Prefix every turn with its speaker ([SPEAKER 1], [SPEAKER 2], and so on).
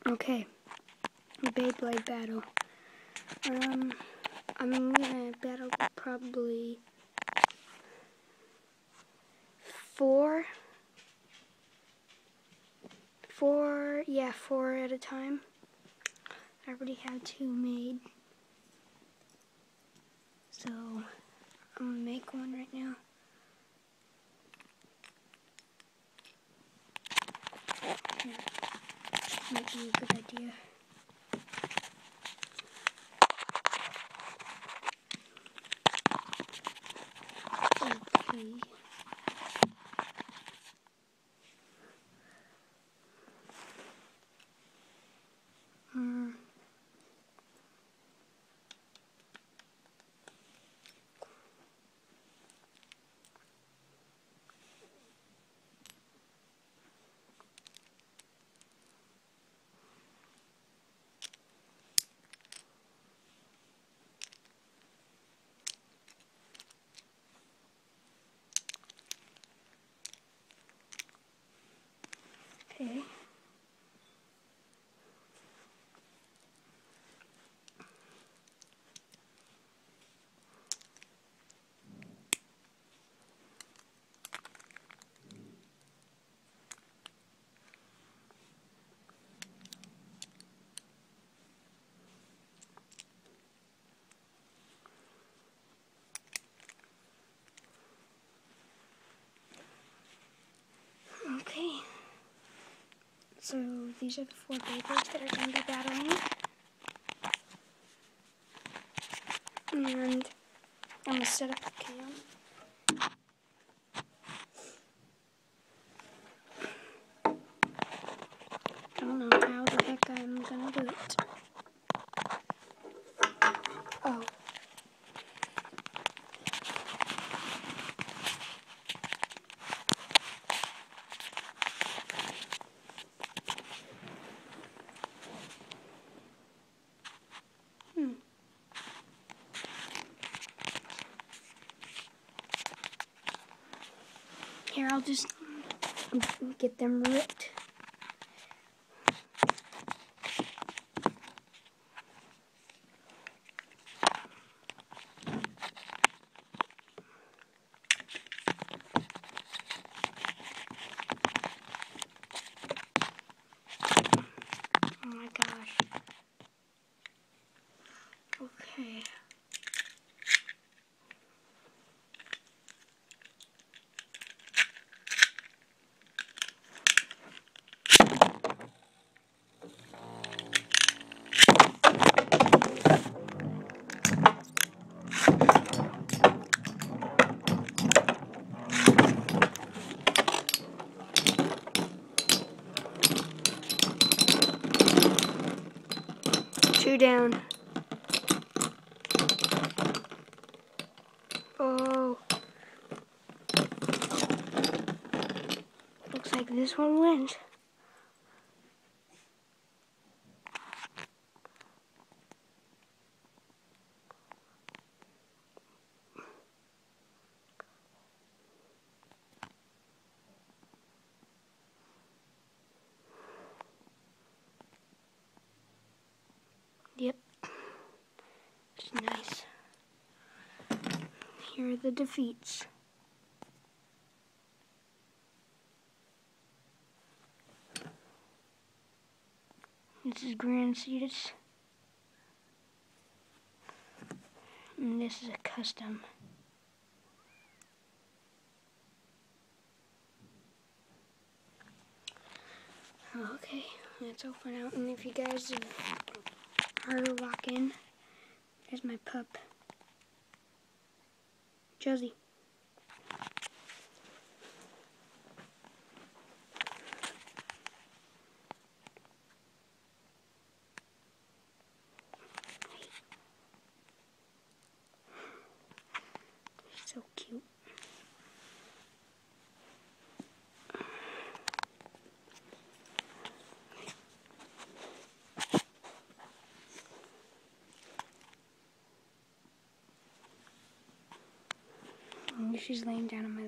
[SPEAKER 1] Okay, Beyblade battle. I'm gonna battle probably four at a time. I already have 2 made, so I'm gonna make one right now. Here. Might be a good idea. Okay. Okay. Okay. So these are the 4 Beyblades that are going to be battling. And I'm going to set up the cam. I don't know how the heck I'm going to do it. Oh. Here, I'll just get them ripped. Oh my gosh. Okay. Two down. Oh. Looks like this one wins. Yep. It's nice. Here are the defeats. This is Grand Cetus. And this is a custom. Okay, that's all for now. And if you guys are rocking, there's my pup, Josie. So cute. And she's laying down on my